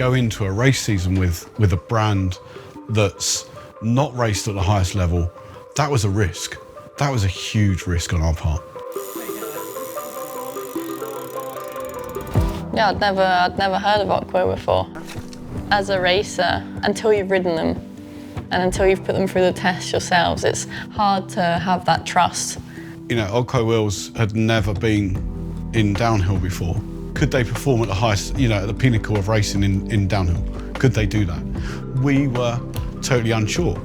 go into a race season with a brand that's not raced at the highest level, that was a risk. That was a huge risk on our part. Yeah, I'd never heard of OQUO before. As a racer, until you've ridden them and until you've put them through the tests yourselves, it's hard to have that trust. You know, OQUO wheels had never been in downhill before. Could they perform at the highest, you know, at the pinnacle of racing in downhill? Could they do that? We were totally unsure.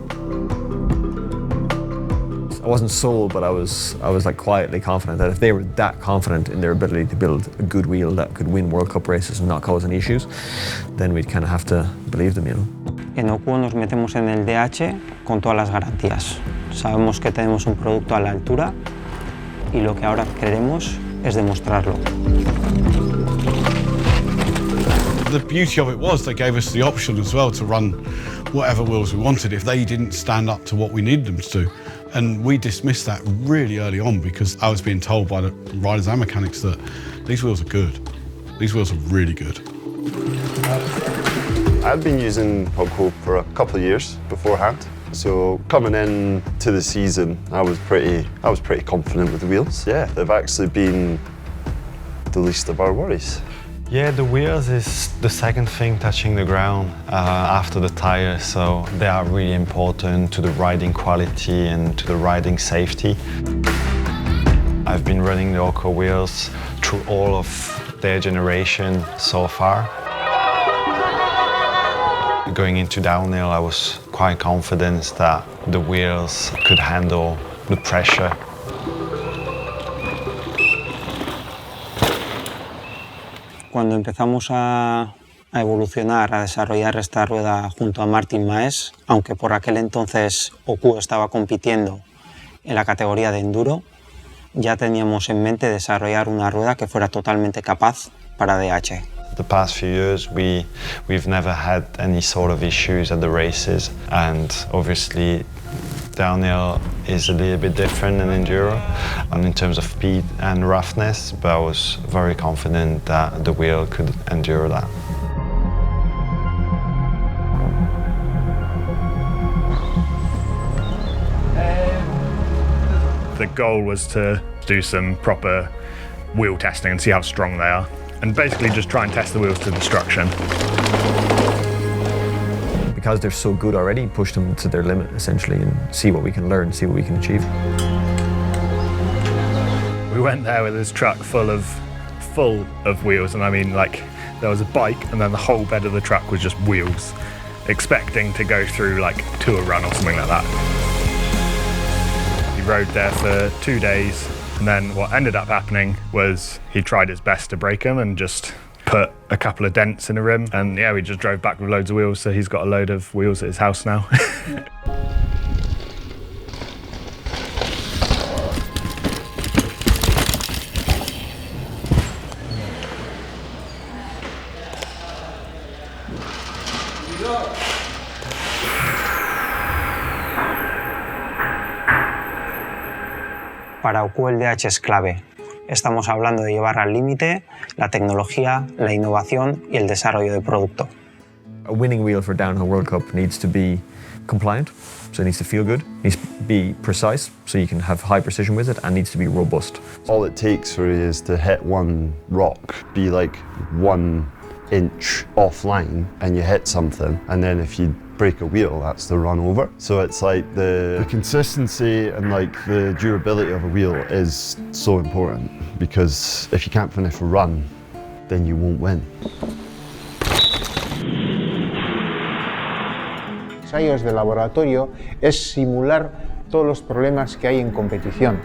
I wasn't sold, but I was like quietly confident that if they were that confident in their ability to build a good wheel that could win World Cup races and not cause any issues, then we'd kind of have to believe them, you know. En OQUO nos metemos en el DH con todas las garantías. Sabemos que tenemos un producto a la altura y lo que ahora queremos es demostrarlo. The beauty of it was they gave us the option as well to run whatever wheels we wanted if they didn't stand up to what we needed them to do. And we dismissed that really early on because I was being told by the riders and mechanics that these wheels are good. These wheels are really good. I'd been using OQUO for a couple of years beforehand. So coming in to the season, I was pretty confident with the wheels. Yeah, they've actually been the least of our worries. Yeah, the wheels is the second thing touching the ground after the tires, so they are really important to the riding quality and to the riding safety. I've been running the OQUO wheels through all of their generation so far. Going into downhill, I was quite confident that the wheels could handle the pressure. Cuando empezamos a evolucionar, a desarrollar esta rueda junto a Martin Maes, aunque por aquel entonces OQUO estaba compitiendo en la categoría de enduro, ya teníamos en mente desarrollar una rueda que fuera totalmente capaz para DH. The past few years we've never had any sort of issues at the races, and obviously downhill is a little bit different than enduro and in terms of speed and roughness, but I was very confident that the wheel could endure that. The goal was to do some proper wheel testing and see how strong they are, and basically just try and test the wheels to destruction. Because they're so good already, push them to their limit essentially and see what we can learn, see what we can achieve. We went there with this truck full of wheels, and I mean, like, there was a bike and then the whole bed of the truck was just wheels, expecting to go through like to a run or something like that. He rode there for 2 days, and then what ended up happening was he tried his best to break them and just put a couple of dents in the rim, and yeah, we just drove back with loads of wheels, so he's got a load of wheels at his house now. Para OQUO el DH es clave. Estamos hablando de llevar al límite la tecnología, la innovación y el desarrollo del producto. A winning wheel for Downhill World Cup needs to be compliant, so it needs to feel good, needs to be precise, so you can have high precision with it, and needs to be robust. All it takes for you is to hit one rock, be like 1 inch offline, and you hit something, and then if you break a wheel, that's the run over. So it's like the consistency and like the durability of a wheel is so important, because if you can't finish a run, then you won't win. Ensayos de laboratorio es simular todos los problemas que hay en competición.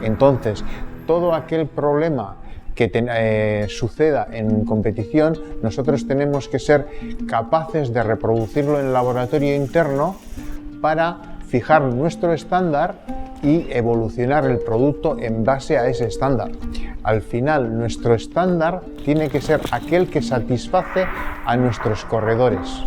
Entonces, todo aquel problema que suceda en competición, nosotros tenemos que ser capaces de reproducirlo en el laboratorio interno para fijar nuestro estándar y evolucionar el producto en base a ese estándar. Al final, nuestro estándar tiene que ser aquel que satisface a nuestros corredores.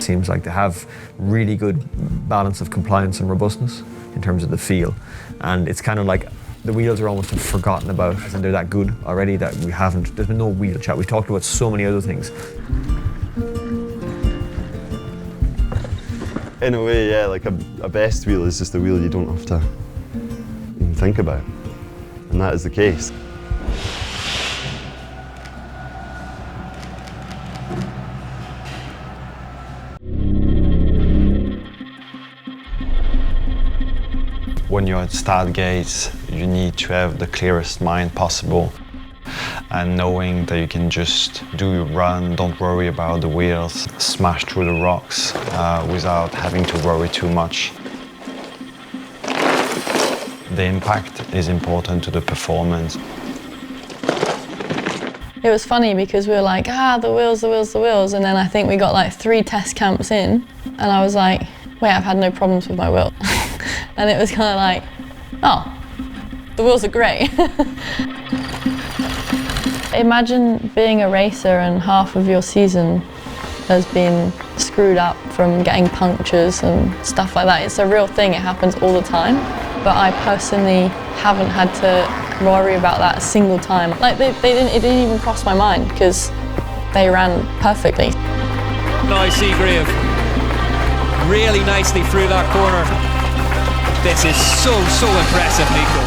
Seems like they have really good balance of compliance and robustness. in terms of the feel. And it's kind of like the wheels are almost forgotten about, and they're that good already that there's been no wheel chat. We've talked about so many other things. In a way, yeah, like a best wheel is just a wheel you don't have to even think about. And that is the case. When you're at start gates, you need to have the clearest mind possible, and knowing that you can just do your run, don't worry about the wheels, smash through the rocks without having to worry too much. The impact is important to the performance. It was funny because we were like, the wheels, the wheels, the wheels, and then I think we got like 3 test camps in, and I was like, wait, I've had no problems with my wheel. And it was kind of like, oh, the wheels are great. Imagine being a racer and half of your season has been screwed up from getting punctures and stuff like that. It's a real thing, it happens all the time. But I personally haven't had to worry about that a single time. Like it didn't even cross my mind because they ran perfectly. Nice Seagrave, really nicely through that corner. This is so impressive, Nico.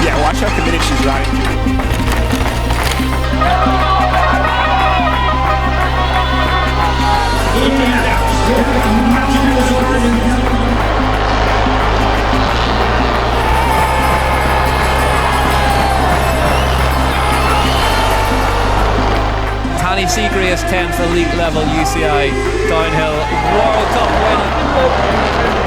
Yeah, watch how committed she's riding. Danny Seagrave's 10th elite level UCI downhill World Cup win.